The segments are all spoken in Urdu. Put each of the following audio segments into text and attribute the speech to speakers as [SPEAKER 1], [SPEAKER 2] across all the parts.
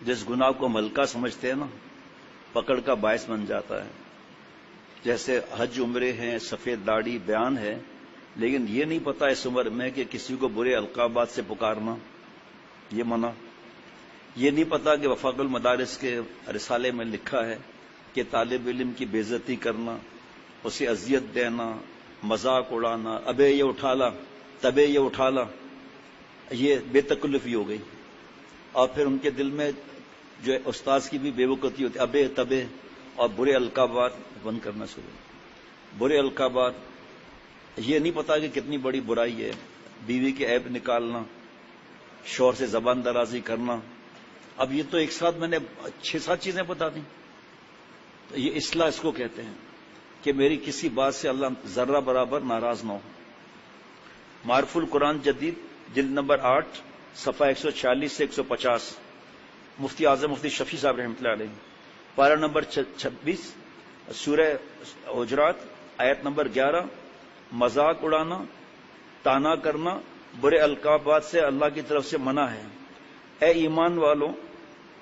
[SPEAKER 1] جس گناہ کو ہم ہلکا سمجھتے ہیں نا، پکڑ کا باعث بن جاتا ہے. جیسے حج عمرے ہیں، سفید داڑھی بیان ہے، لیکن یہ نہیں پتا اس عمر میں کہ کسی کو برے القابات سے پکارنا یہ منع. یہ نہیں پتا کہ وفاق المدارس کے رسالے میں لکھا ہے کہ طالب علم کی بے عزتی کرنا، اسے اذیت دینا، مذاق اڑانا، ابے یہ اٹھا لا، تبے یہ اٹھا لا، یہ بے تکلفی ہو گئی. اور پھر ان کے دل میں جو استاذ کی بھی بے وقتی ہوتی، ابے تبے اور برے القابات بند کرنا شروع. برے القابات یہ نہیں پتا کہ کتنی بڑی برائی ہے. بیوی کے عیب نکالنا، شوہر سے زبان درازی کرنا. اب یہ تو ایک ساتھ میں نے 6-7 چیزیں بتا دیں. تو یہ اصلاح اس کو کہتے ہیں کہ میری کسی بات سے اللہ ذرہ برابر ناراض نہ ہو. معرف القرآن جدید جلد نمبر 8 صفحہ 146 سے 150، مفتی اعظم مفتی شفیع صاحب رحمۃ اللہ علیہ. پارہ نمبر 26 سورہ حجرات آیت نمبر 11. مذاق اڑانا، طعنا کرنا، برے القابات سے اللہ کی طرف سے منع ہے. اے ایمان والوں،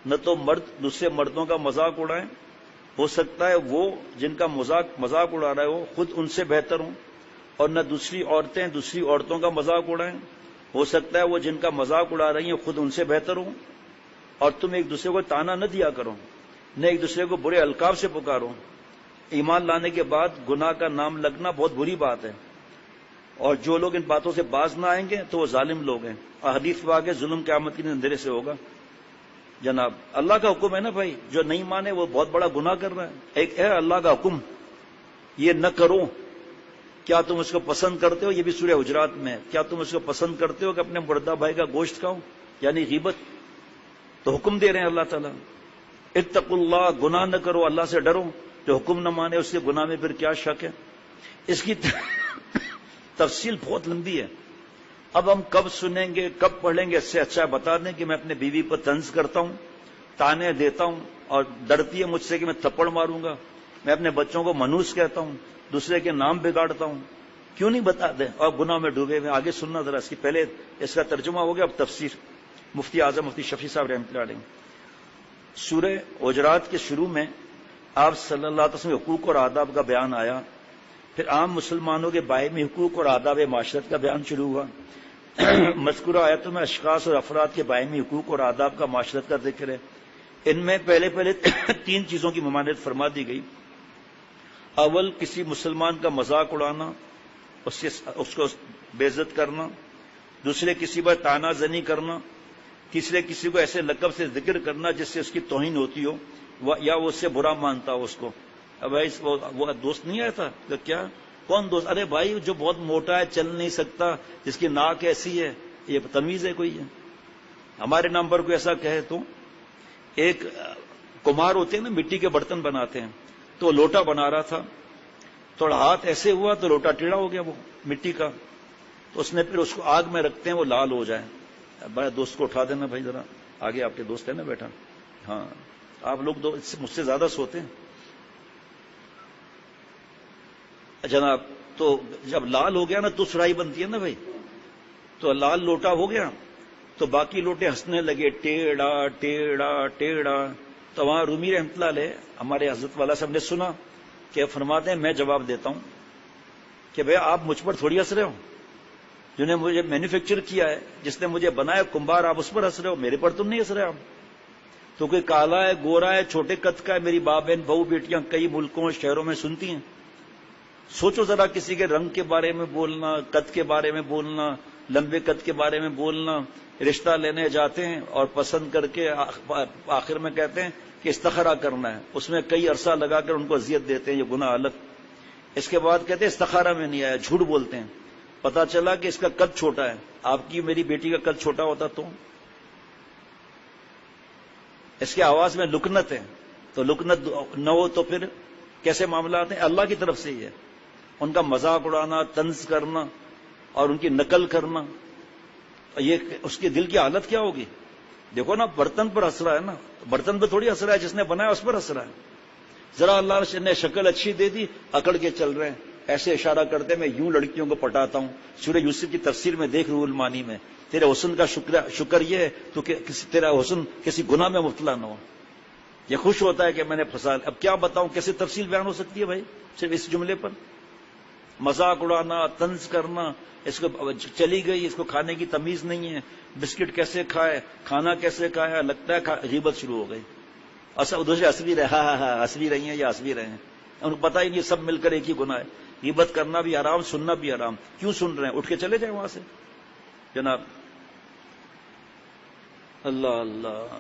[SPEAKER 1] نہ تو مرد دوسرے مردوں کا مذاق اڑائیں، ہو سکتا ہے وہ جن کا مذاق اڑا رہا ہے وہ خود ان سے بہتر ہوں، اور نہ دوسری عورتیں دوسری عورتوں کا مذاق اڑائیں، ہو سکتا ہے وہ جن کا مذاق اڑا رہی ہیں خود ان سے بہتر ہوں. اور تم ایک دوسرے کو طعنہ نہ دیا کرو، نہ ایک دوسرے کو برے القاب سے پکارو. ایمان لانے کے بعد گناہ کا نام لگنا بہت بری بات ہے، اور جو لوگ ان باتوں سے باز نہ آئیں گے تو وہ ظالم لوگ ہیں. حدیث واقع ظلم قیامت کے اندھیرے سے ہوگا. جناب اللہ کا حکم ہے نا بھائی، جو نہیں مانے وہ بہت بڑا گناہ کر رہا ہے. ایک ہے اللہ کا حکم، یہ نہ کرو. کیا تم اس کو پسند کرتے ہو؟ یہ بھی سورہ حجرات میں ہے. کیا تم اس کو پسند کرتے ہو کہ اپنے مردہ بھائی کا گوشت کھاؤ، یعنی غیبت؟ تو حکم دے رہے ہیں اللہ تعالیٰ، اتقوا اللہ، گناہ نہ کرو، اللہ سے ڈرو. جو حکم نہ مانے اس کے گناہ میں پھر کیا شک ہے؟ اس کی تفصیل بہت لمبی ہے. اب ہم کب سنیں گے، کب پڑھیں گے؟ اس سے اچھا بتا دیں کہ میں اپنے بیوی پر طنز کرتا ہوں، تانے دیتا ہوں، اور ڈرتی ہے مجھ سے کہ میں تھپڑ ماروں گا. میں اپنے بچوں کو منوس کہتا ہوں، دوسرے کے نام بگاڑتا ہوں. کیوں نہیں بتا دیں؟ اور گناہ میں ڈوبے ہوئے. آگے سننا ذرا، اس کی پہلے اس کا ترجمہ ہو گیا، اب تفسیر. مفتی اعظم مفتی شفیع صاحب رحمۃ اللہ علیہ. سورہ حجرات کے شروع میں آپ صلی اللہ علیہ وسلم حقوق اور آداب کا بیان آیا. پھر عام مسلمانوں کے باہمی حقوق اور آداب معاشرت کا بیان شروع ہوا. مذکورہ آیتوں میں اشخاص اور افراد کے باہمی حقوق اور آداب کا معاشرت کا ذکر ہے. ان میں پہلے 3 چیزوں کی ممانعت فرما دی گئی. اول، کسی مسلمان کا مذاق اڑانا، اس کو بے عزت کرنا. دوسرے، کسی پر طعنہ زنی کرنا. تیسرے، کسی کو ایسے لقب سے ذکر کرنا جس سے اس کی توہین ہوتی ہو یا وہ اس سے برا مانتا ہو اس کو. اب بھائی وہ دوست نہیں آیا تھا کہ کیا کون دوست؟ ارے بھائی جو بہت موٹا ہے، چل نہیں سکتا، جس کی ناک ایسی ہے، یہ تمیز ہے کوئی ہے؟ ہمارے نام پر کوئی ایسا کہے تو. ایک کمار ہوتے ہیں نا، مٹی کے برتن بناتے ہیں، تو لوٹا بنا رہا تھا، تھوڑا ہاتھ ایسے ہوا تو لوٹا ٹیڑھا ہو گیا وہ مٹی کا. تو اس نے پھر اس کو آگ میں رکھتے ہیں وہ لال ہو جائے. بڑا دوست کو اٹھا دینا بھائی ذرا، آگے آپ کے دوست ہے نا بیٹھا. ہاں آپ لوگ مجھ سے زیادہ سوتے ہیں جناب. تو جب لال ہو گیا نا تو سرائی بنتی ہے نا بھائی. تو لال لوٹا ہو گیا تو باقی لوٹے ہنسنے لگے، ٹیڑھا ٹیڑھا ٹیڑھا. تو وہاں رومی رحمۃ اللہ علیہ ہمارے حضرت والا صاحب نے سنا کہ فرماتے ہیں میں جواب دیتا ہوں کہ بھئی آپ مجھ پر تھوڑی ہنس رہے ہو، جنہیں مجھے مینوفیکچر کیا ہے، جس نے مجھے بنایا کمبار، آپ اس پر ہنس رہے ہو، میرے پر تم نہیں ہنس رہے. آپ تو کوئی کالا ہے، گورا ہے، چھوٹے قد کا ہے، میری ماں بہن بہو بیٹیاں کئی ملکوں شہروں میں سنتی ہیں. سوچو ذرا، کسی کے رنگ کے بارے میں بولنا، قد کے بارے میں بولنا، لمبے قد کے بارے میں بولنا. رشتہ لینے جاتے ہیں اور پسند کر کے آخر میں کہتے ہیں کہ استخارہ کرنا ہے، اس میں کئی عرصہ لگا کر ان کو اذیت دیتے ہیں، یہ گناہ الگ. اس کے بعد کہتے ہیں استخارہ میں نہیں آیا، جھوٹ بولتے ہیں. پتا چلا کہ اس کا قد چھوٹا ہے. آپ کی میری بیٹی کا قد چھوٹا ہوتا تو اس کے آواز میں لکنت ہے، تو لکنت نہ ہو تو پھر کیسے معاملات ہیں؟ اللہ کی طرف سے ہی ہے. ان کا مذاق اڑانا، طنز کرنا اور ان کی نقل کرنا، یہ اس کے دل کی حالت کیا ہوگی؟ دیکھو نا، برتن پر ہنس رہا ہے نا، برتن پہ تھوڑی ہنس رہا ہے، جس نے بنایا اس پر ہنس رہا ہے. ذرا اللہ نے شکل اچھی دے دی، اکڑ کے چل رہے ہیں. ایسے اشارہ کرتے میں یوں لڑکیوں کو پٹاتا ہوں. سورہ یوسف کی تفسیر میں دیکھ روح المعانی میں تیرے حسن کا شکر یہ ہے تو کہ تیرا حسن کسی گناہ میں مبتلا نہ ہو. یہ خوش ہوتا ہے کہ میں نے پھنسا. اب کیا بتاؤں کیسے تفصیل بیان ہو سکتی ہے بھائی صرف اس جملے پر. مذاق اڑانا, طنز کرنا, اس کو چلی گئی, اس کو کھانے کی تمیز نہیں ہے, بسکٹ کیسے کھائے, کھانا کیسے کھایا, لگتا ہے غیبت شروع ہو گئی. اصل دوسرے ہنس بھی رہے, ہاں ہنس بھی رہی ہیں یا ہنس بھی رہے ہیں, ان کو پتہ ہی نہیں سب مل کر ایک ہی گناہ ہے. غیبت کرنا بھی حرام, سننا بھی حرام. کیوں سن رہے ہیں؟ اٹھ کے چلے جائیں وہاں سے جناب. اللہ اللہ,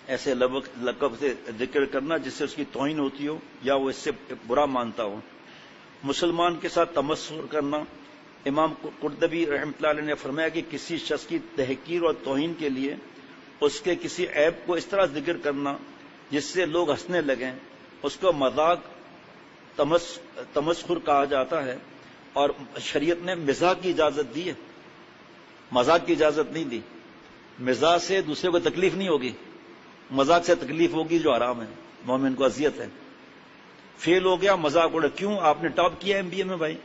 [SPEAKER 1] ایسے لقب سے ذکر کرنا جس سے اس کی توہین ہوتی ہو یا وہ اس سے برا مانتا ہو. مسلمان کے ساتھ تمسخر کرنا. امام قرطبی رحمۃ اللہ علیہ نے فرمایا کہ کسی شخص کی تحقیر اور توہین کے لیے اس کے کسی عیب کو اس طرح ذکر کرنا جس سے لوگ ہنسنے لگیں, اس کو مذاق تمسخر کہا جاتا ہے. اور شریعت نے مزاح کی اجازت دی ہے, مذاق کی اجازت نہیں دی. مزاح سے دوسرے کو تکلیف نہیں ہوگی, مذاق سے تکلیف ہوگی جو حرام ہے, مومن کو اذیت ہے. فیل ہو گیا, مذاق اڑا, کیوں آپ نے ٹاپ کیا MBA میں بھائی,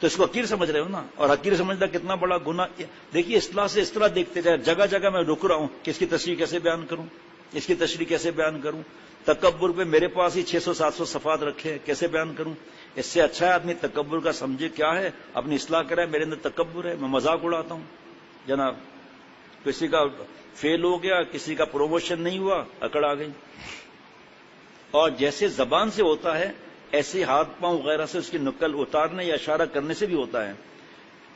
[SPEAKER 1] تو اس کو حقیر سمجھ رہے ہو نا. اور حقیر سمجھنا کتنا بڑا گناہ. دیکھیے اصلاح سے اس طرح دیکھتے جائے, جگہ جگہ میں رک رہا ہوں کہ اس کی تشریح کیسے بیان کروں, اس کی تشریح کیسے بیان کروں. تکبر پہ میرے پاس ہی 600-700 صفحات رکھے ہیں, کیسے بیان کروں. اس سے اچھا ہے آدمی تکبر کا سمجھے کیا ہے, اپنی اصلاح کرے. میرے اندر تکبر ہے, میں مذاق اڑاتا ہوں جناب. کسی کا فیل ہو گیا, کسی کا پروموشن نہیں ہوا, اکڑ آ گئی. اور جیسے زبان سے ہوتا ہے ایسے ہاتھ پاؤں وغیرہ سے اس کی نقل اتارنے یا اشارہ کرنے سے بھی ہوتا ہے.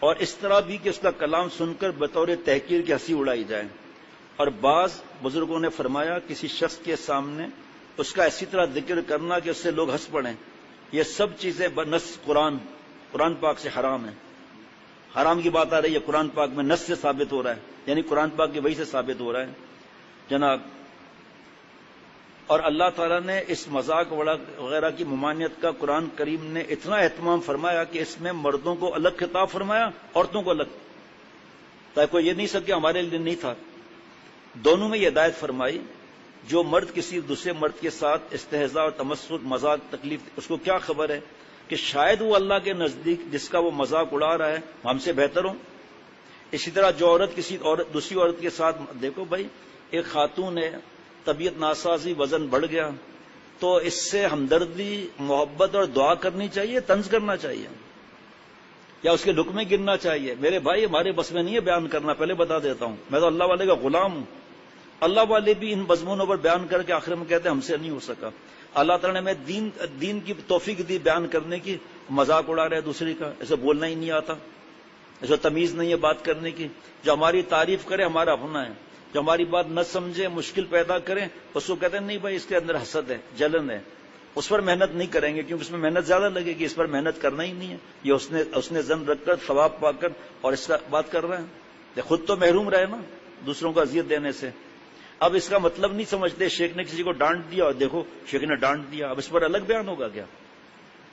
[SPEAKER 1] اور اس طرح بھی کہ اس کا کلام سن کر بطور تحقیر کی ہنسی اڑائی جائے. اور بعض بزرگوں نے فرمایا کسی شخص کے سامنے اس کا اسی طرح ذکر کرنا کہ اس سے لوگ ہنس پڑیں. یہ سب چیزیں بنص قرآن پاک سے حرام ہیں. حرام کی بات آ رہی ہے قرآن پاک میں, نص سے ثابت ہو رہا ہے, یعنی قرآن پاک کی وحی سے ثابت ہو رہا ہے جناب. اور اللہ تعالیٰ نے اس مذاق وغیرہ کی ممانعت کا قرآن کریم نے اتنا اہتمام فرمایا کہ اس میں مردوں کو الگ خطاب فرمایا, عورتوں کو الگ, تاکہ کوئی یہ نہیں سکے ہمارے لیے نہیں تھا. دونوں میں یہ ہدایت فرمائی. جو مرد کسی دوسرے مرد کے ساتھ استہزاء اور تمسخر, مذاق, تکلیف, اس کو کیا خبر ہے کہ شاید وہ اللہ کے نزدیک جس کا وہ مذاق اڑا رہا ہے ہم سے بہتر ہوں. اسی طرح جو عورت کسی دوسری عورت کے ساتھ, دیکھو بھائی ایک خاتون ہے, طبیعت ناسازی, وزن بڑھ گیا, تو اس سے ہمدردی, محبت اور دعا کرنی چاہیے, طنز کرنا چاہیے یا اس کے لقمے گرنا چاہیے. میرے بھائی ہمارے بس میں نہیں ہے بیان کرنا, پہلے بتا دیتا ہوں, میں تو اللہ والے کا غلام ہوں. اللہ والے بھی ان مضمونوں پر بیان کر کے آخر میں کہتے ہیں ہم سے نہیں ہو سکا. اللہ تعالیٰ نے ہمیں دین کی توفیق دی بیان کرنے کی. مذاق اڑا رہے دوسرے کا, ایسے بولنا ہی نہیں آتا, ایسے تمیز نہیں ہے بات کرنے کی. جو ہماری تعریف کرے ہمارا اپنا ہے, جو ہماری بات نہ سمجھے, مشکل پیدا کریں, اس کو کہتے ہیں نہیں بھائی اس کے اندر حسد ہے, جلن ہے, اس پر محنت نہیں کریں گے کیونکہ اس میں محنت زیادہ لگے گی, اس پر محنت کرنا ہی نہیں ہے. یہ اس نے زن رکھ کر ثواب پا کر اور اس کا بات کر رہے ہیں. خود تو محروم رہے نا دوسروں کو اذیت دینے سے. اب اس کا مطلب نہیں سمجھتے, شیخ نے کسی کو ڈانٹ دیا اور دیکھو شیخ نے ڈانٹ دیا, اب اس پر الگ بیان ہوگا کیا؟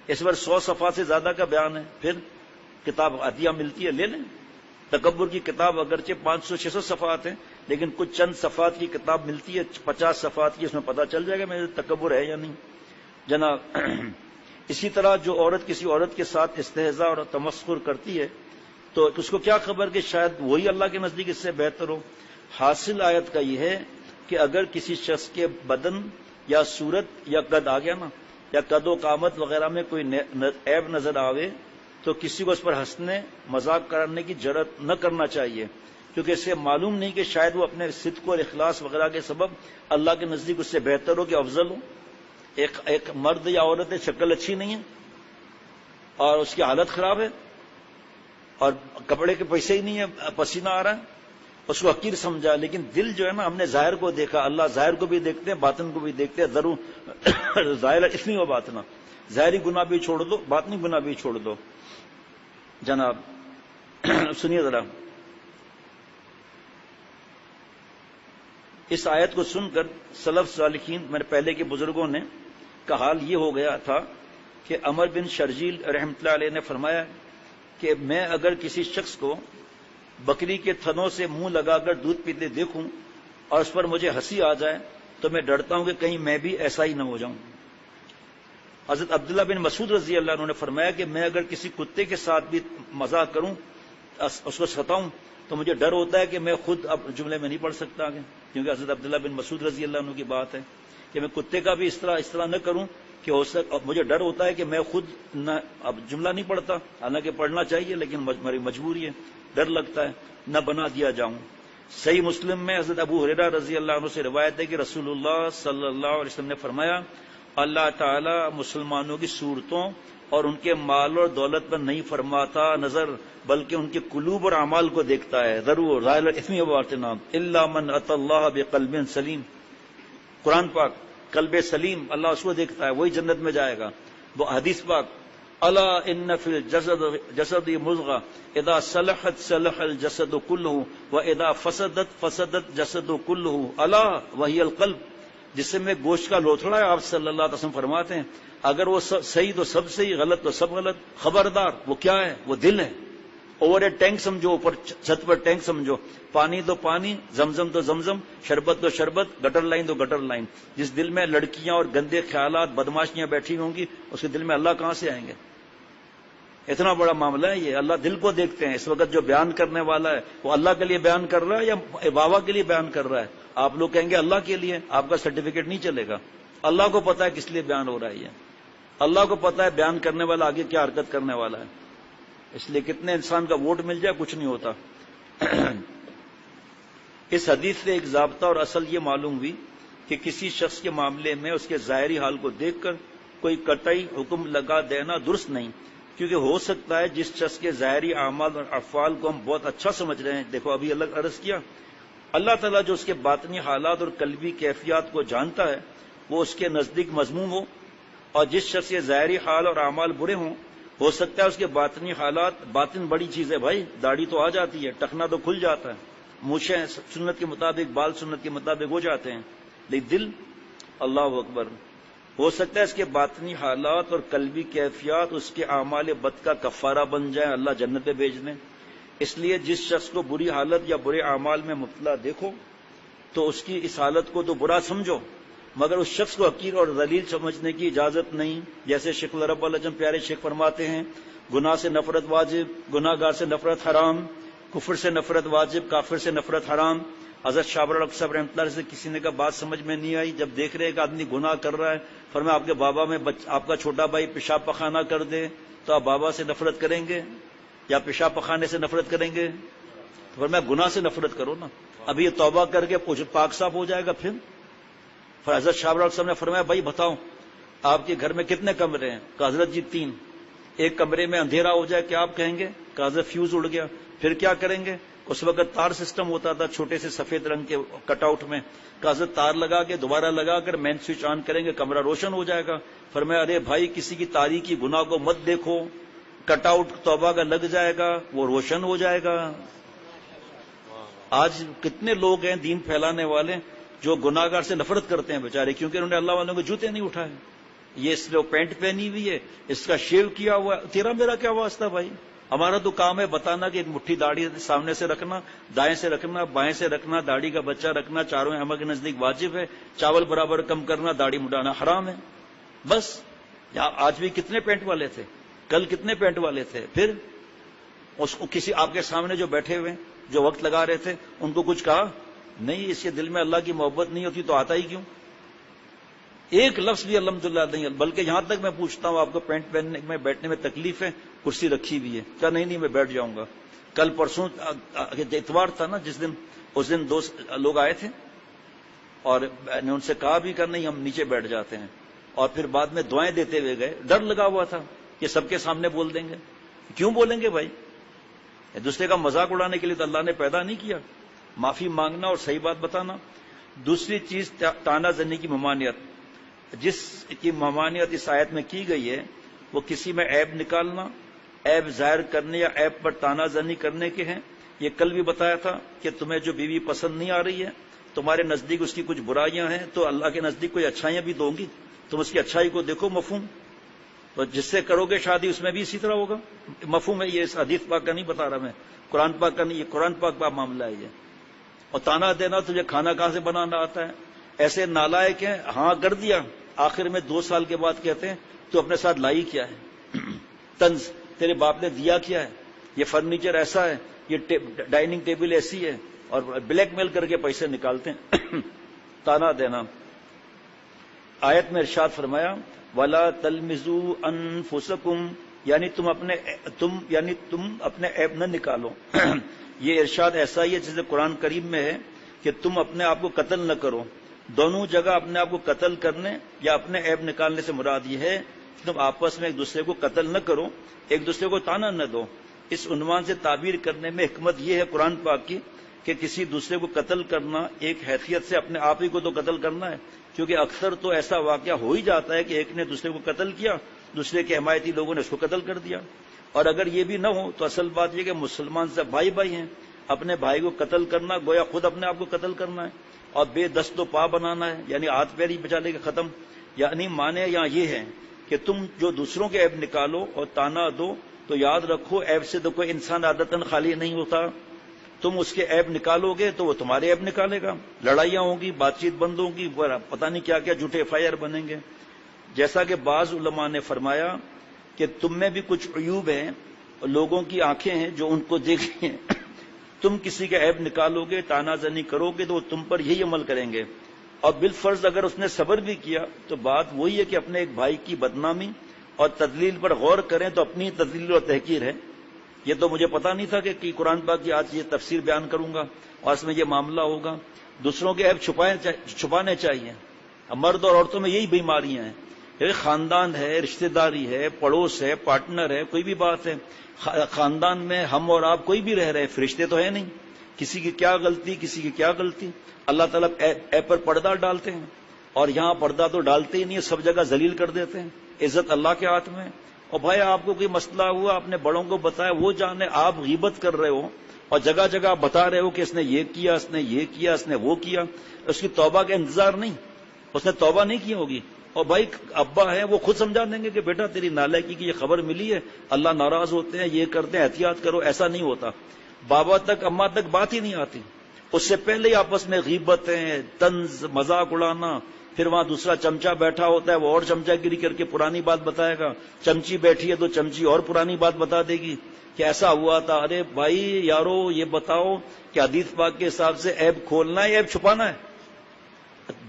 [SPEAKER 1] اس پر 100 صفحات سے زیادہ کا بیان ہے. پھر کتاب عطیہ ملتی ہے, لے لیں. تکبر کی کتاب اگرچہ 500-600 صفحات ہیں, لیکن کچھ چند صفحات کی کتاب ملتی ہے 50 صفحات کی, اس میں پتہ چل جائے گا میرے تکبر ہے یا نہیں جناب. اسی طرح جو عورت کسی عورت کے ساتھ استہزاء اور تمسخر کرتی ہے تو اس کو کیا خبر کہ شاید وہی اللہ کے نزدیک اس سے بہتر ہو. حاصل آیت کا یہ ہے کہ اگر کسی شخص کے بدن یا صورت یا قد آ گیا نا, یا قد و قامت وغیرہ میں کوئی عیب نظر آوے تو کسی کو اس پر ہنسنے, مذاق کرنے کی جرات نہ کرنا چاہیے, کیونکہ اس سے معلوم نہیں کہ شاید وہ اپنے صدق اور اخلاص وغیرہ کے سبب اللہ کے نزدیک اس سے بہتر ہو کہ افضل ہو. ایک مرد یا عورت ہے, شکل اچھی نہیں ہے اور اس کی حالت خراب ہے اور کپڑے کے پیسے ہی نہیں ہے, پسینہ آ رہا ہے, اس کو حقیر سمجھا, لیکن دل جو ہے نا ہم نے ظاہر کو دیکھا. اللہ ظاہر کو بھی دیکھتے ہیں, باطن کو بھی دیکھتے ہیں. ضرور ظاہر اس لیے وہ باطنا, ظاہری گناہ بھی چھوڑ دو, باطنی گناہ بھی چھوڑ دو جناب. سنیے ذرا, اس آیت کو سن کر سلف صالحین, میرے پہلے کے بزرگوں نے کا حال یہ ہو گیا تھا کہ عمر بن شرجیل رحمۃ اللہ علیہ نے فرمایا کہ میں اگر کسی شخص کو بکری کے تھنوں سے منہ لگا کر دودھ پیتے دیکھوں اور اس پر مجھے ہنسی آ جائے تو میں ڈرتا ہوں کہ کہیں میں بھی ایسا ہی نہ ہو جاؤں. حضرت عبداللہ بن مسعود رضی اللہ عنہ نے فرمایا کہ میں اگر کسی کتے کے ساتھ بھی مزاق کروں، اس کو ستاؤں، تو مجھے ڈر ہوتا ہے کہ میں خود اب جملے میں نہیں پڑھ سکتا آگے، کیونکہ حضرت عبداللہ بن مسعود رضی اللہ عنہ کی بات ہے کہ میں کتے کا بھی اس طرح نہ کروں کہ مجھے ڈر ہوتا ہے کہ میں خود نہ اب جملہ نہیں پڑھتا، حالانکہ پڑھنا چاہیے لیکن میری مجبوری ہے، ڈر لگتا ہے نہ بنا دیا جاؤں۔ صحیح مسلم میں حضرت ابو ہریرہ رضی اللہ عنہ سے روایت ہے کہ رسول اللہ صلی اللہ علیہ وسلم نے فرمایا، اللہ تعالی مسلمانوں کی صورتوں اور ان کے مال اور دولت پر نہیں فرماتا نظر، بلکہ ان کے قلوب اور اعمال کو دیکھتا ہے۔ ضرور ظاہر الاثم والارتناب الا من اتى الله بقلب سلیم، قرآن پاک، قلب سلیم اللہ اس کو دیکھتا ہے، وہی جنت میں جائے گا۔ وہ حدیث پاک، الا ان فی الجسد مضغہ اذا صلحت صلح الجسد كله واذا فسدت فسد الجسد كله الا وهي القلب، جسم میں گوشت کا لوتھڑا ہے، آپ صلی اللہ علیہ وسلم فرماتے ہیں اگر وہ صحیح تو سب صحیح، غلط تو سب غلط، خبردار وہ کیا ہے؟ وہ دل ہے۔ اوور اے ٹینک سمجھو، اوپر چھت پر ٹینک سمجھو، پانی تو پانی، زمزم تو زمزم، شربت تو شربت، گٹر لائن تو گٹر لائن۔ جس دل میں لڑکیاں اور گندے خیالات، بدماشیاں بیٹھی ہوں گی، اس کے دل میں اللہ کہاں سے آئیں گے؟ اتنا بڑا معاملہ ہے یہ، اللہ دل کو دیکھتے ہیں۔ اس وقت جو بیان کرنے والا ہے وہ اللہ کے لیے بیان کر رہا ہے یا بابا کے لیے بیان کر رہا ہے؟ آپ لوگ کہیں گے اللہ کے لیے، آپ کا سرٹیفکیٹ نہیں چلے گا۔ اللہ کو پتا ہے کس لیے بیان ہو رہا ہے یہ، اللہ کو پتا ہے بیان کرنے والا آگے کیا حرکت کرنے والا ہے۔ اس لیے کتنے انسان کا ووٹ مل جائے کچھ نہیں ہوتا۔ اس حدیث سے ایک ضابطہ اور اصل یہ معلوم ہوئی کہ کسی شخص کے معاملے میں اس کے ظاہری حال کو دیکھ کر کوئی قطعی حکم لگا دینا درست نہیں، کیونکہ ہو سکتا ہے جس شخص کے ظاہری اعمال اور افعال کو ہم بہت اچھا سمجھ رہے ہیں، دیکھو ابھی الگ عرض کیا، اللہ تعالیٰ جو اس کے باطنی حالات اور قلبی کیفیات کو جانتا ہے وہ اس کے نزدیک مذموم ہو، اور جس شخص کے ظاہری حال اور اعمال برے ہوں، ہو سکتا ہے اس کے باطنی حالات، باطن بڑی چیز ہے بھائی، داڑھی تو آ جاتی ہے، ٹخنا تو کھل جاتا ہے، مونچھیں سنت کے مطابق، بال سنت کے مطابق ہو جاتے ہیں، لیکن دل، اللہ اکبر، ہو سکتا ہے اس کے باطنی حالات اور قلبی کیفیات اس کے اعمال بد کا کفارہ بن جائیں، اللہ جنت میں بھیج دیں۔ اس لیے جس شخص کو بری حالت یا برے اعمال میں مبتلا دیکھو تو اس کی اس حالت کو تو برا سمجھو، مگر اس شخص کو حقیر اور ذلیل سمجھنے کی اجازت نہیں۔ جیسے شیخ العرب العجم پیارے شیخ فرماتے ہیں، گناہ سے نفرت واجب، گناہ گار سے نفرت حرام، کفر سے نفرت واجب، کافر سے نفرت حرام۔ حضرت شابر القصب رحمۃ اللہ سے کسی نے کہا بات سمجھ میں نہیں آئی، جب دیکھ رہے کہ آدمی گناہ کر رہا ہے، فرمایا آپ کے بابا میں آپ کا چھوٹا بھائی پیشاب پخانہ کر دے تو آپ بابا سے نفرت کریں گے یا پیشاب پخانے سے نفرت کریں گے؟ تو فرمایا گناہ سے نفرت کرو نا، ابھی یہ توبہ کر کے پاک صاف ہو جائے گا پھر۔ حضرت شابر القصب نے فرمایا بھائی بتاؤ آپ کے گھر میں کتنے کمرے ہیں؟ کہ حضرت جی 3۔ ایک کمرے میں اندھیرا ہو جائے کیا آپ کہیں گے؟ کہ حضرت فیوز اڑ گیا، پھر کیا کریں گے؟ اس وقت تار سسٹم ہوتا تھا چھوٹے سے سفید رنگ کے کٹ آؤٹ میں، کہ حضرت تار لگا کے دوبارہ لگا کر مین سوئچ آن کریں گے کمرہ روشن ہو جائے گا۔ فرمایا ارے بھائی کسی کی تاریکی گناہ کو مت دیکھو، کٹ آؤٹ توبہ کا لگ جائے گا وہ روشن ہو جائے گا۔ آج کتنے لوگ ہیں دین پھیلانے والے جو گناہ گار سے نفرت کرتے ہیں بیچارے، کیونکہ انہوں نے اللہ والوں کے جوتے نہیں اٹھائے۔ یہ اس نے پینٹ پہنی ہوئی ہے، اس کا شیو کیا ہوا ہے، تیرا میرا کیا واسطہ بھائی؟ ہمارا تو کام ہے بتانا کہ ایک مٹھی داڑھی سامنے سے رکھنا، دائیں سے رکھنا، بائیں سے رکھنا، داڑھی کا بچہ رکھنا چاروں احمد کے نزدیک واجب ہے، چاول برابر کم کرنا، داڑھی مڈانا حرام ہے۔ بس آج بھی کتنے پینٹ والے تھے، کل کتنے پینٹ والے تھے، پھر اس کو کسی آپ کے سامنے جو بیٹھے ہوئے جو وقت لگا رہے تھے ان کو کچھ کہا نہیں؟ اس کے دل میں اللہ کی محبت نہیں ہوتی تو آتا ہی کیوں؟ ایک لفظ بھی الحمدللہ نہیں، بلکہ یہاں تک میں پوچھتا ہوں آپ کو پینٹ پہننے میں بیٹھنے میں تکلیف ہے؟ کرسی رکھی ہوئی ہے، کیا نہیں میں بیٹھ جاؤں گا۔ کل پرسوں اتوار تھا نا جس دن، اس دن 2 لوگ آئے تھے اور میں نے ان سے کہا بھی کہ نہیں ہم نیچے بیٹھ جاتے ہیں، اور پھر بعد میں دعائیں دیتے ہوئے گئے، ڈر لگا ہوا تھا کہ سب کے سامنے بول دیں گے۔ کیوں بولیں گے بھائی؟ دوسرے کا مذاق اڑانے کے لیے تو اللہ نے پیدا نہیں کیا۔ معافی مانگنا اور صحیح بات بتانا۔ دوسری چیز طعنہ زنی کی ممانعت، جس کی ممانعت اس آیت میں کی گئی ہے وہ کسی میں عیب نکالنا، عیب ظاہر کرنے یا عیب پر طعنہ زنی کرنے کے ہیں۔ یہ کل بھی بتایا تھا کہ تمہیں جو بیوی پسند نہیں آ رہی ہے، تمہارے نزدیک اس کی کچھ برائیاں ہیں تو اللہ کے نزدیک کوئی اچھائیاں بھی دوں گی، تم اس کی اچھائی کو دیکھو، مفہوم۔ تو جس سے کرو گے شادی اس میں بھی اسی طرح ہوگا، مفہوم ہے۔ یہ اس حدیث پاک کا نہیں بتا رہا میں، قرآن پاک کا نہیں، یہ قرآن پاک کا معاملہ ہے یہ۔ اور طعنہ دینا تجھے کھانا کہاں سے بنانا آتا ہے، ایسے نالائق ہیں، ہاں کر دیا آخر میں 2 سال کے بعد کہتے ہیں تو اپنے ساتھ لائی کیا ہے؟ طنز، تیرے باپ نے دیا کیا ہے؟ یہ فرنیچر ایسا ہے، یہ ڈائننگ ٹیبل ایسی ہے، اور بلیک میل کر کے پیسے نکالتے ہیں تانا دینا۔ آیت میں ارشاد فرمایا وَلَا تَلْمِزُوا أَنفُسَكُمْ، یعنی تم اپنے عیب نہ نکالو۔ یہ ارشاد ایسا ہی ہے جیسے قرآن کریم میں ہے کہ تم اپنے آپ کو قتل نہ کرو۔ دونوں جگہ اپنے آپ کو قتل کرنے یا اپنے عیب نکالنے سے مراد یہ ہے کہ تم آپس میں ایک دوسرے کو قتل نہ کرو، ایک دوسرے کو تانا نہ دو۔ اس عنوان سے تعبیر کرنے میں حکمت یہ ہے قرآن پاک کی کہ کسی دوسرے کو قتل کرنا ایک حیثیت سے اپنے آپ ہی کو تو قتل کرنا ہے، کیونکہ اکثر تو ایسا واقعہ ہو ہی جاتا ہے کہ ایک نے دوسرے کو قتل کیا، دوسرے کے حمایتی لوگوں نے اس کو قتل کر دیا۔ اور اگر یہ بھی نہ ہو تو اصل بات یہ کہ مسلمان سے بھائی بھائی ہیں، اپنے بھائی کو قتل کرنا گویا خود اپنے آپ کو قتل کرنا ہے، اور بے دست و پا بنانا ہے، یعنی ہاتھ پیر ہی بچا لے کے ختم۔ یعنی مانے یہاں یہ ہے کہ تم جو دوسروں کے عیب نکالو اور تانا دو تو یاد رکھو عیب سے تو کوئی انسان عادتاً خالی نہیں ہوتا۔ تم اس کے عیب نکالو گے تو وہ تمہارے عیب نکالے گا، لڑائیاں ہوں گی، بات چیت بند ہوگی، پتہ نہیں کیا کیا جھوٹے FIR بنیں گے۔ جیسا کہ بعض علماء نے فرمایا کہ تم میں بھی کچھ عیوب ہیں، لوگوں کی آنکھیں ہیں جو ان کو دیکھیں، تم کسی کا عیب نکالو گے، تانا زنی کرو گے تو وہ تم پر یہی عمل کریں گے، اور بالفرض اگر اس نے صبر بھی کیا تو بات وہی ہے کہ اپنے ایک بھائی کی بدنامی اور تدلیل پر غور کریں تو اپنی تدلیل اور تحقیر ہے۔ یہ تو مجھے پتا نہیں تھا کہ قرآن پاک کی آج یہ تفسیر بیان کروں گا اور اس میں یہ معاملہ ہوگا۔ دوسروں کے عیب چھپانے چاہیے۔ مرد اور عورتوں میں یہی بیماریاں ہیں، خاندان ہے، رشتہ داری ہے، پڑوس ہے، پارٹنر ہے، کوئی بھی بات ہے، خاندان میں ہم اور آپ کوئی بھی رہ رہے، فرشتے تو ہے نہیں، کسی کی کیا غلطی کسی کی کیا غلطی۔ اللہ تعالیٰ عیب پر پردہ ڈالتے ہیں، اور یہاں پردہ تو ڈالتے ہی نہیں ہے، سب جگہ ذلیل کر دیتے ہیں۔ عزت اللہ کے ہاتھ میں ہے۔ اور بھائی آپ کو کوئی مسئلہ ہوا، آپ نے بڑوں کو بتایا، وہ جانے، آپ غیبت کر رہے ہو اور جگہ جگہ آپ بتا رہے ہو کہ اس نے یہ کیا، اس نے یہ کیا، اس نے وہ کیا، اس کی توبہ کا انتظار نہیں، اس نے توبہ نہیں کی ہوگی۔ اور بھائی ابا ہے وہ خود سمجھا دیں گے کہ بیٹا تیری نالائکی کی یہ خبر ملی ہے، اللہ ناراض ہوتے ہیں، یہ کرتے ہیں، احتیاط کرو۔ ایسا نہیں ہوتا، بابا تک اماں تک بات ہی نہیں آتی، اس سے پہلے ہی آپس میں غیبتیں، طنز، مذاق اڑانا۔ پھر وہاں دوسرا چمچا بیٹھا ہوتا ہے، وہ اور چمچا گیری کر کے پرانی بات بتائے گا، چمچی بیٹھی ہے تو چمچی اور پرانی بات بتا دے گی کہ ایسا ہوا تھا۔ ارے بھائی یارو یہ بتاؤ کہ حدیث پاک کے حساب سے عیب کھولنا ہے، عیب چھپانا ہے؟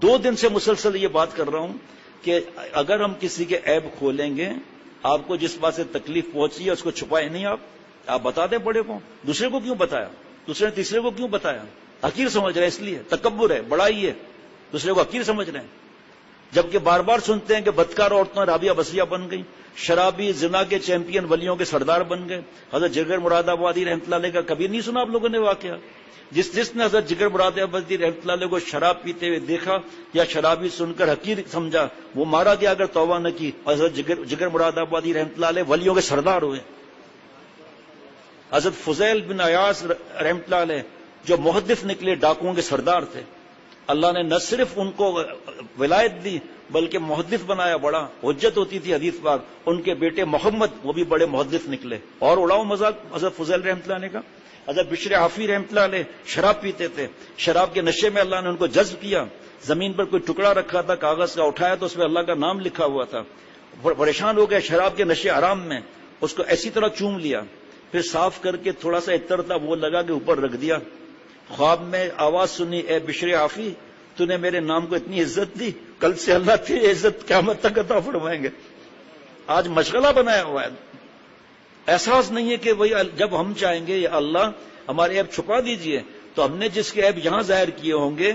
[SPEAKER 1] 2 دن سے مسلسل یہ بات کر رہا ہوں کہ اگر ہم کسی کے عیب کھولیں گے، آپ کو جس بات سے تکلیف پہنچی ہے اس کو چھپائے نہیں، آپ بتا دیں بڑے کو، دوسرے کو کیوں بتایا، دوسرے نے تیسرے کو کیوں بتایا؟ حقیر سمجھ رہے، اس لیے تکبر ہے، بڑائی ہے، دوسرے کو حقیر سمجھ رہے ہیں۔ جبکہ بار بار سنتے ہیں کہ بدکار عورتیں رابعہ بصریہ بن گئی، شرابی زنا کے چیمپئن ولیوں کے سردار بن گئے۔ حضرت جگر مراد آبادی رحمۃ اللہ علیہ کا کبھی نہیں سنا آپ لوگوں نے واقعہ؟ جس نے حضرت جگر مراد آبادی رحمۃ اللہ علیہ کو شراب پیتے ہوئے دیکھا یا شرابی سن کر حقیر سمجھا، وہ مارا گیا اگر توبہ نہ کی۔ حضرت جگر مراد آبادی رحمۃ اللہ علیہ ولیوں کے سردار ہوئے۔ حضرت فضیل بن عیاض رحمۃ اللہ علیہ جو محدث نکلے، ڈاکوؤں کے سردار تھے، اللہ نے نہ صرف ان کو ولایت دی بلکہ محدث بنایا، بڑا حجت ہوتی تھی حدیث پاک۔ ان کے بیٹے محمد وہ بھی بڑے محدث نکلے۔ اور اڑاؤ مذاق حضرت فضیل رحمۃ اللہ علیہ کا۔ حضرت بشر حافی رحمۃ اللہ علیہ شراب پیتے تھے، شراب کے نشے میں اللہ نے ان کو جذب کیا، زمین پر کوئی ٹکڑا رکھا تھا کاغذ کا، اٹھایا تو اس میں اللہ کا نام لکھا ہوا تھا، پریشان ہو گئے شراب کے نشے حرام میں، اس کو ایسی طرح چوم لیا، پھر صاف کر کے تھوڑا سا عطر تھا وہ لگا کے اوپر رکھ دیا۔ خواب میں آواز سنی، اے بشر حافی تو نے میرے نام کو اتنی عزت دی، کل سے اللہ تیری عزت قیامت تک عطا فرمائیں گے۔ آج مشغلہ بنایا ہوا ہے، احساس نہیں ہے کہ وہی جب ہم چاہیں گے یا اللہ ہمارے عیب چھپا دیجئے تو ہم نے جس کے عیب یہاں ظاہر کیے ہوں گے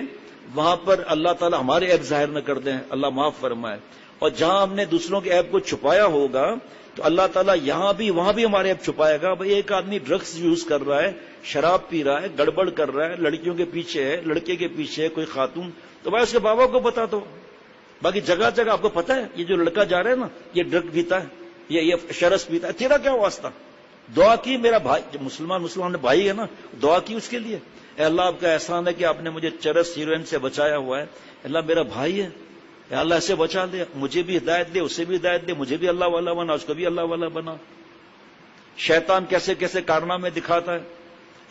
[SPEAKER 1] وہاں پر اللہ تعالی ہمارے عیب ظاہر نہ کر دیں، اللہ معاف فرمائے۔ اور جہاں ہم نے دوسروں کے عیب کو چھپایا ہوگا تو اللہ تعالیٰ یہاں بھی وہاں بھی ہمارے عیب چھپائے گا۔ بھئی ایک آدمی ڈرگس یوز کر رہا ہے، شراب پی رہا ہے، گڑبڑ کر رہا ہے، لڑکیوں کے پیچھے ہے، لڑکے کے پیچھے ہے کوئی خاتون، تو بھائی اس کے بابا کو بتا دو۔ باقی جگہ جگہ آپ کو پتا ہے یہ جو لڑکا جا رہا ہے نا یہ ڈرگ پیتا ہے، یہ شرس پیتا ہے، تیرا کیا واسطہ؟ دعا کی میرا بھائی، مسلمان بھائی ہے نا، دعا کی اس کے لیے، اے اللہ آپ کا احسان ہے کہ آپ نے مجھے چرس ہیروئن سے بچایا ہوا ہے، اللہ میرا بھائی ہے، اے اللہ ایسے بچا دے، مجھے بھی ہدایت دے، اسے بھی ہدایت دے، مجھے بھی اللہ والا بنا، اس کو بھی اللہ والا بنا۔ شیطان کیسے کیسے کارنامے دکھاتا ہے۔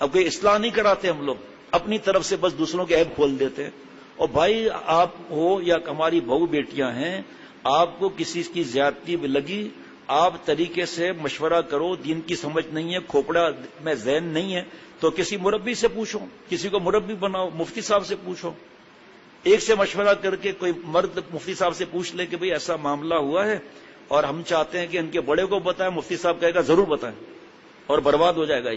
[SPEAKER 1] اب کوئی اصلاح نہیں کراتے ہم لوگ، اپنی طرف سے بس دوسروں کے عیب کھول دیتے ہیں۔ اور بھائی آپ ہو یا ہماری بہو بیٹیاں ہیں، آپ کو کسی کی زیادتی لگی، آپ طریقے سے مشورہ کرو، دین کی سمجھ نہیں ہے، کھوپڑا میں ذہن نہیں ہے تو کسی مربی سے پوچھو، کسی کو مربی بناؤ، مفتی صاحب سے پوچھو، ایک سے مشورہ کر کے کوئی مرد مفتی صاحب سے پوچھ لے کہ بھئی ایسا معاملہ ہوا ہے اور ہم چاہتے ہیں کہ ان کے بڑے کو بتائیں، مفتی صاحب کہے گا ضرور بتائیں، اور برباد ہو جائے گا۔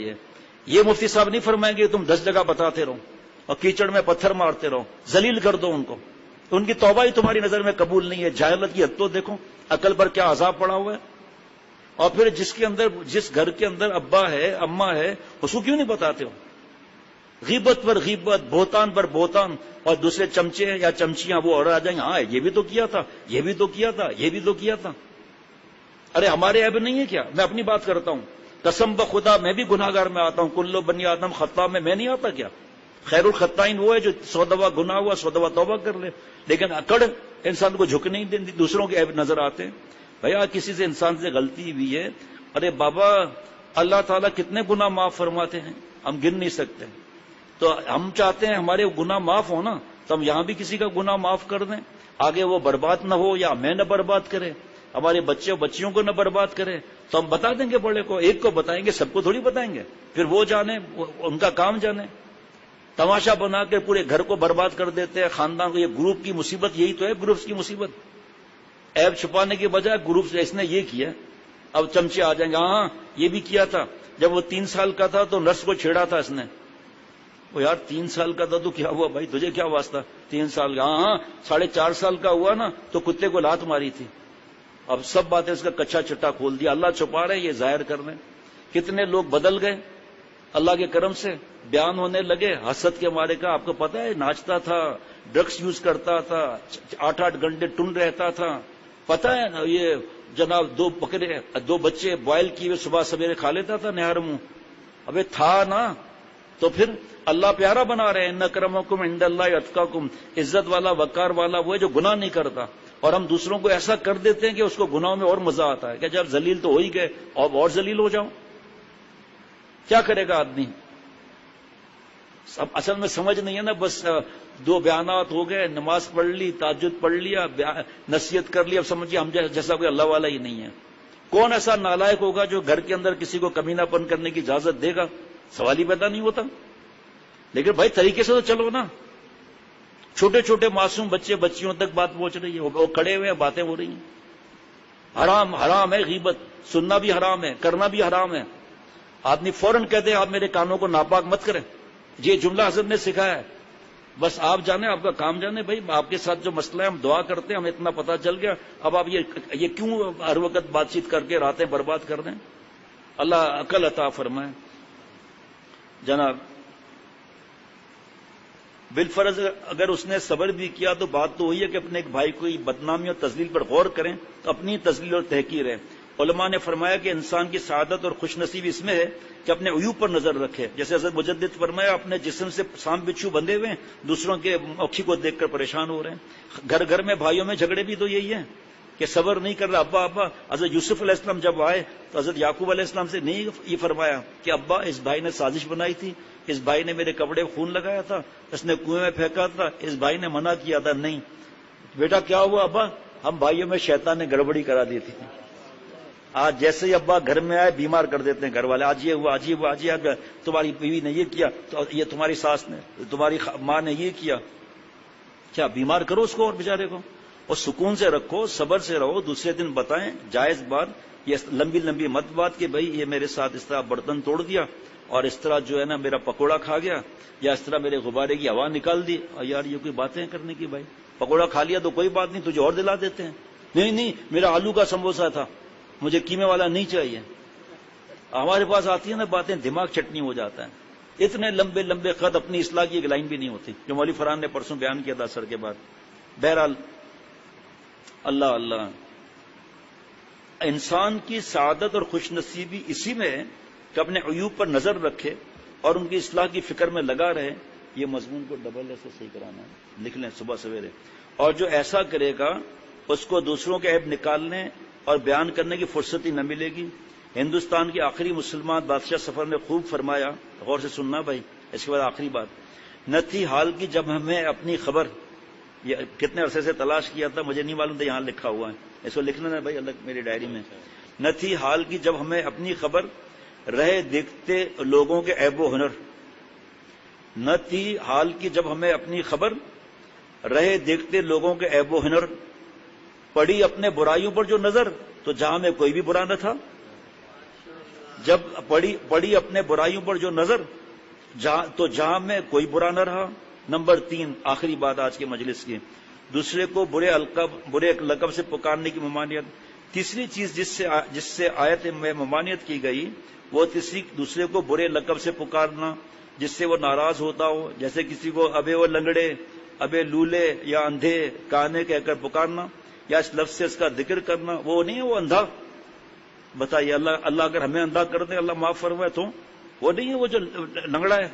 [SPEAKER 1] یہ مفتی صاحب نہیں فرمائیں گے تم 10 جگہ بتاتے رہو اور کیچڑ میں پتھر مارتے رہو، ذلیل کر دو ان کو، ان کی توبہ ہی تمہاری نظر میں قبول نہیں ہے۔ جہالت کی حد تو دیکھو، عقل پر کیا عذاب پڑا ہوا ہے۔ اور پھر جس گھر کے اندر ابا ہے، اماں ہے، اس کو کیوں نہیں بتاتے ہو؟ غیبت پر غیبت، بہتان پر بہتان، اور دوسرے چمچے یا چمچیاں وہ اور آ جائیں، ہاں یہ بھی تو کیا تھا، یہ بھی تو کیا تھا، یہ بھی تو کیا تھا۔ ارے ہمارے عیب نہیں ہے کیا؟ میں اپنی بات کرتا ہوں، قسم بخدا میں بھی گناہ گار میں آتا ہوں، کل بنی آدم خطا میں نہیں آتا کیا؟ خیر الخطائین وہ ہے جو 100 دفعہ گناہ ہوا 100 دفعہ توبہ کر لے، لیکن اکڑ انسان کو جھک نہیں دیتی، دوسروں کے عیب نظر آتے ہیں۔ بھیا کسی سے انسان سے غلطی ہوئی ہے، ارے بابا اللہ تعالیٰ کتنے گناہ معاف فرماتے ہیں، ہم گن نہیں سکتے، تو ہم چاہتے ہیں ہمارے گناہ معاف ہو نا، تو ہم یہاں بھی کسی کا گناہ معاف کر دیں، آگے وہ برباد نہ ہو یا ہمیں نہ برباد کرے، ہمارے بچے اور بچیوں کو نہ برباد کرے، تو ہم بتا دیں گے بڑے کو، ایک کو بتائیں گے، سب کو تھوڑی بتائیں گے، پھر وہ جانے، ان کا کام جانے۔ تماشا بنا کے پورے گھر کو برباد کر دیتے ہیں، خاندان کو۔ یہ گروپ کی مصیبت یہی تو ہے، گروپس کی مصیبت، عیب چھپانے کے بجائے گروپ سے اس نے یہ کیا، اب چمچے آ جائیں گے، ہاں یہ بھی کیا تھا، جب وہ 3 سال کا تھا تو نرس کو چھیڑا تھا اس نے۔ وہ یار 3 سال کا تھا تو کیا ہوا بھائی، تجھے کیا واسطہ 3 سال کا؟ ہاں 4.5 سال کا ہوا نا تو کتے کو لات ماری تھی۔ اب سب باتیں اس کا کچا چٹا کھول دیا، اللہ چھپا رہے، یہ ظاہر کر رہے ہیں۔ کتنے لوگ بدل گئے اللہ کے کرم سے، بیان ہونے لگے حسد کے مارے کا۔ آپ کو پتا ہے ناچتا تھا، ڈرگس یوز کرتا تھا، 8 گھنٹے ٹن رہتا تھا، پتا ہے یہ جناب 2 بچے بوائل کیے ہوئے صبح سویرے کھا لیتا تھا نہار منہ۔ ابے تھا نا، تو پھر اللہ پیارا بنا رہے ہیں، ان اکرمکم عند اللہ اتقاکم، عزت والا وقار والا وہ ہے جو گناہ نہیں کرتا، اور ہم دوسروں کو ایسا کر دیتے ہیں کہ اس کو گناہوں میں اور مزہ آتا ہے کہ جب ذلیل تو ہو ہی گئے اور ذلیل ہو جاؤ۔ کیا کرے گا آدمی؟ اب اصل میں سمجھ نہیں ہے نا، بس 2 بیانات ہو گئے، نماز پڑھ لی، تہجد پڑھ لیا، نصیحت کر لی، اب سمجھیے ہم جیسا کوئی اللہ والا ہی نہیں ہے۔ کون ایسا نالائق ہوگا جو گھر کے اندر کسی کو کمینہ پن کرنے کی اجازت دے گا؟ سوال ہی پیدا نہیں ہوتا۔ لیکن بھائی طریقے سے تو چلو نا، چھوٹے چھوٹے معصوم بچے بچیوں تک بات پہنچ رہی ہے، وہ کھڑے ہوئے ہیں، باتیں ہو رہی ہیں۔ حرام ہے غیبت، سننا بھی حرام ہے، کرنا بھی حرام ہے۔ آدمی فوراً کہتے ہیں آپ میرے کانوں کو ناپاک مت کریں، یہ جملہ حضرت نے سکھایا ہے، بس آپ جانے، آپ کا کام جانے۔ بھائی آپ کے ساتھ جو مسئلہ ہے ہم دعا کرتے ہیں، ہمیں اتنا پتہ چل گیا، اب آپ یہ کیوں ہر وقت بات چیت کر کے راتیں برباد کر دیں؟ اللہ عقل عطا فرمائے۔ جناب بالفرض اگر اس نے صبر بھی کیا تو بات تو ہوئی ہے کہ اپنے ایک بھائی کو بدنامی اور تذلیل پر غور کریں، تو اپنی تذلیل اور تحقیر ہے۔ علماء نے فرمایا کہ انسان کی سعادت اور خوش نصیبی اس میں ہے کہ اپنے عیوب پر نظر رکھے، جیسے حضرت مجدد فرمایا اپنے جسم سے سانپ بچھو بندھے ہوئے ہیں، دوسروں کے موکھی کو دیکھ کر پریشان ہو رہے ہیں۔ گھر گھر میں بھائیوں میں جھگڑے بھی تو یہی ہیں کہ صبر نہیں کر رہا ابا۔ حضرت یوسف علیہ السلام جب آئے تو حضرت یعقوب علیہ السلام سے نہیں یہ فرمایا کہ ابا اس بھائی نے سازش بنائی تھی، اس بھائی نے میرے کپڑے خون لگایا تھا، اس نے کنویں میں پھینکا تھا، اس بھائی نے منع کیا تھا؟ نہیں بیٹا کیا ہوا ابا، ہم بھائیوں میں شیطان نے گڑبڑی کرا دی تھی۔ آج جیسے ہی ابا گھر میں آئے بیمار کر دیتے ہیں گھر والے، آج یہ ہوا، آج یہ ہوا، آج یہ تمہاری بیوی نے یہ کیا، تو یہ تمہاری ساس نے، تمہاری ماں نے یہ کیا۔ کیا بیمار کرو اس کو اور بیچارے کو، اور سکون سے رکھو، صبر سے رہو، دوسرے دن بتائیں جائز بات، یہ لمبی لمبی مت بات کہ بھائی یہ میرے ساتھ اس طرح برتن توڑ دیا اور اس طرح جو ہے نا میرا پکوڑا کھا گیا، یا اس طرح میرے غبارے کی ہوا نکال دی۔ اور یار یہ کوئی باتیں کرنے کی؟ بھائی پکوڑا کھا لیا تو کوئی بات نہیں، تجھے اور دلا دیتے ہیں، نہیں میرا آلو کا سموسا تھا، مجھے قیمے والا نہیں چاہیے۔ ہمارے پاس آتی ہیں نا باتیں، دماغ چٹنی ہو جاتا ہے۔ اتنے لمبے لمبے خط، اپنی اصلاح کی ایک لائن بھی نہیں ہوتی، جو مولوی فرحان نے پرسوں بیان کیا تھا اثر کے بعد۔ بہرحال اللہ انسان کی سعادت اور خوش نصیبی اسی میں ہے کہ اپنے عیوب پر نظر رکھے اور ان کی اصلاح کی فکر میں لگا رہے۔ یہ مضمون کو ڈبل ایسے صحیح کرانا ہے، لکھ لیں صبح سویرے۔ اور جو ایسا کرے گا اس کو دوسروں کے عیب نکالنے اور بیان کرنے کی فرصت ہی نہ ملے گی۔ ہندوستان کے آخری مسلمان بادشاہ سفر نے خوب فرمایا، غور سے سننا بھائی، اس کے بعد آخری بات، نہ تھی حال کی جب ہمیں اپنی خبر یہ کتنے عرصے سے تلاش کیا تھا، مجھے نہیں معلوم تھا یہاں لکھا ہوا ہے، اس کو لکھنا ہے بھائی الگ میری ڈائری میں. نہ تھی حال کی جب ہمیں اپنی خبر رہے دیکھتے لوگوں کے عیب و ہنر. نہ تھی حال کی جب ہمیں اپنی خبر رہے دیکھتے لوگوں کے عیب و ہنر. پڑی اپنے برائیوں پر جو نظر تو جہاں میں کوئی بھی برا نہ تھا. جب پڑی اپنے برائیوں پر جو نظر تو جہاں میں کوئی برا نہ رہا. نمبر 3 آخری بات آج کے مجلس کی، دوسرے کو برے لقب سے پکارنے کی ممانعت. تیسری چیز جس سے آیت میں ممانعت کی گئی وہ دوسرے کو برے لقب سے پکارنا جس سے وہ ناراض ہوتا ہو، جیسے کسی کو ابے وہ لنگڑے، ابے لولے یا اندھے کانے کہہ کر پکارنا یا اس لفظ سے اس کا ذکر کرنا. وہ نہیں ہے وہ اندھا، بتائیے اللہ اگر ہمیں اندھا کر دے اللہ معاف فرمائے تو وہ نہیں ہے وہ جو لنگڑا ہے،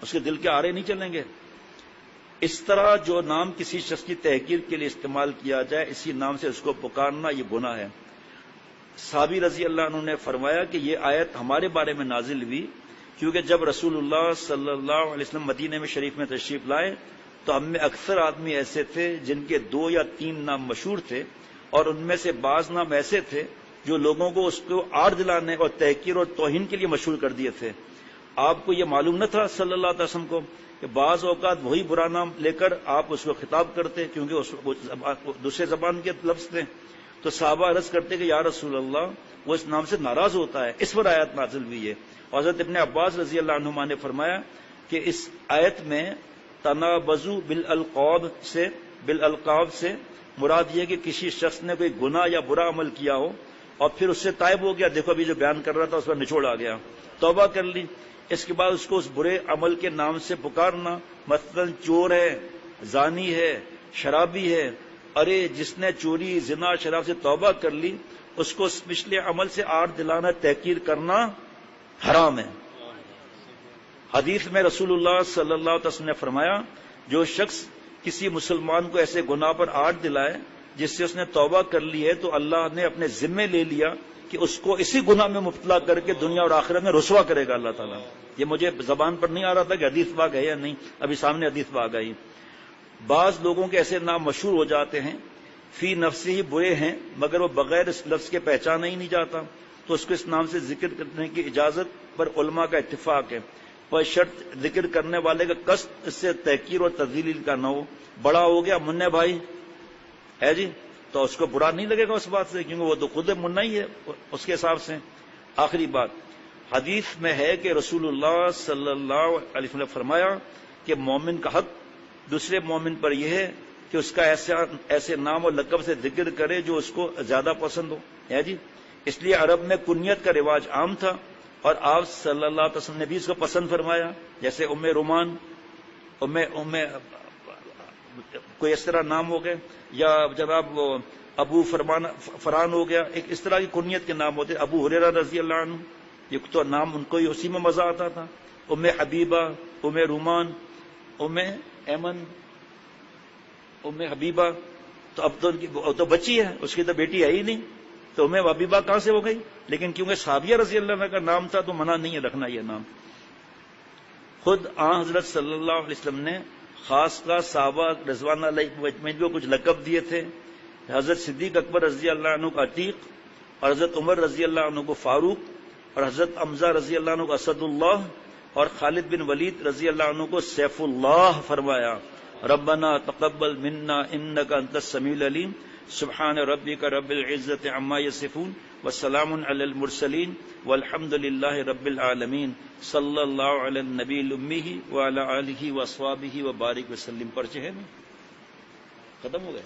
[SPEAKER 1] اس کے دل کے آرے نہیں چلیں گے. اس طرح جو نام کسی شخص کی تحقیر کے لیے استعمال کیا جائے اسی نام سے اس کو پکارنا یہ گناہ ہے. صحابی رضی اللہ عنہ نے فرمایا کہ یہ آیت ہمارے بارے میں نازل ہوئی کیونکہ جب رسول اللہ صلی اللہ علیہ وسلم مدینہ میں شریف میں تشریف لائے تو ہم میں اکثر آدمی ایسے تھے جن کے 2 یا 3 نام مشہور تھے، اور ان میں سے بعض نام ایسے تھے جو لوگوں کو اس کو آڑ دلانے اور تحقیر اور توہین کے لیے مشہور کر دیے تھے. آپ کو یہ معلوم نہ تھا صلی اللہ علیہ وسلم کو کہ بعض اوقات وہی برا نام لے کر آپ اس کو خطاب کرتے کیونکہ اس دوسرے زبان کے لفظ تھے. تو صحابہ عرض کرتے کہ یا رسول اللہ وہ اس نام سے ناراض ہوتا ہے. اس پر آیت نازل ہوئی ہے. حضرت ابن عباس رضی اللہ عنہما نے فرمایا کہ اس آیت میں تنابزو بالالقاب سے مراد یہ کہ کسی شخص نے کوئی گناہ یا برا عمل کیا ہو اور پھر اس سے تائب ہو گیا. دیکھو ابھی جو بیان کر رہا تھا اس پر نچوڑ آ گیا، توبہ کر لی، اس کے بعد اس کو اس برے عمل کے نام سے پکارنا، مثلا چور ہے، زانی ہے، شرابی ہے. ارے جس نے چوری، زنا، شراب سے توبہ کر لی اس کو اس پچھلے عمل سے آڑ دلانا، تحقیر کرنا حرام ہے. حدیث میں رسول اللہ صلی اللہ علیہ وسلم نے فرمایا جو شخص کسی مسلمان کو ایسے گناہ پر آڑ دلائے جس سے اس نے توبہ کر لی ہے تو اللہ نے اپنے ذمے لے لیا کہ اس کو اسی گناہ میں مبتلا کر کے دنیا اور آخرت میں رسوا کرے گا اللہ تعالیٰ. یہ مجھے زبان پر نہیں آ رہا تھا کہ حدیث پاک ہے یا نہیں، ابھی سامنے حدیث پاک آئی. بعض لوگوں کے ایسے نام مشہور ہو جاتے ہیں فی نفسی ہی برے ہیں مگر وہ بغیر اس لفظ کے پہچانا ہی نہیں جاتا تو اس کو اس نام سے ذکر کرنے کی اجازت پر علماء کا اتفاق ہے، پر شرط ذکر کرنے والے کا قصد اس سے تحقیر اور تذلیل کا نہ ہو. بڑا ہو گیا منع بھائی ہے جی تو اس کو برا نہیں لگے گا اس بات سے کیونکہ وہ تو خود منع ہی ہے اس کے حساب سے. آخری بات حدیث میں ہے کہ رسول اللہ صلی اللہ علیہ وسلم نے فرمایا کہ مومن کا حق دوسرے مومن پر یہ ہے کہ اس کا ایسے نام اور لقب سے ذکر کرے جو اس کو زیادہ پسند ہو ہے جی. اس لیے عرب میں کنیت کا رواج عام تھا اور آپ صلی اللہ علیہ وسلم نے بھی اس کو پسند فرمایا، جیسے ام رومان، کوئی اس طرح نام ہو گئے، یا جناب ابو فران ہو گیا. ایک اس طرح کی کنیت کے نام ہوتے. ابو ہریرہ رضی اللہ عنہ یہ تو نام ان کو ہی اسی میں مزہ آتا تھا. ام حبیبہ، ام رومان، ام ایمن، ام حبیبہ، تو اب تو بچی ہے، اس کی تو بیٹی ہے ہی نہیں، تو ام حبیبہ کہاں سے ہو گئی؟ لیکن کیونکہ صحابیہ رضی اللہ عنہ کا نام تھا تو منع نہیں ہے رکھنا یہ نام. خود آن حضرت صلی اللہ علیہ وسلم نے خاص کا صحابہ رضوان اللہ مجمعین کو کچھ لقب دیے تھے. حضرت صدیق اکبر رضی اللہ عنہ کو عتیق، اور حضرت عمر رضی اللہ عنہ کو فاروق، اور حضرت حمزہ رضی اللہ عنہ کو اسد اللہ، اور خالد بن ولید رضی اللہ عنہ کو سیف اللہ فرمایا. ربنا تقبل منا انک انت السمیع العلیم. سبحان ربک رب العزت عما یصفون وسلام علی المرسلین والحمد للہ رب العالمین. صلی اللہ علی النبی الامی وعلی آلہ واصحابہ وبارک وسلم. پرچے ہیں ختم ہو گئے.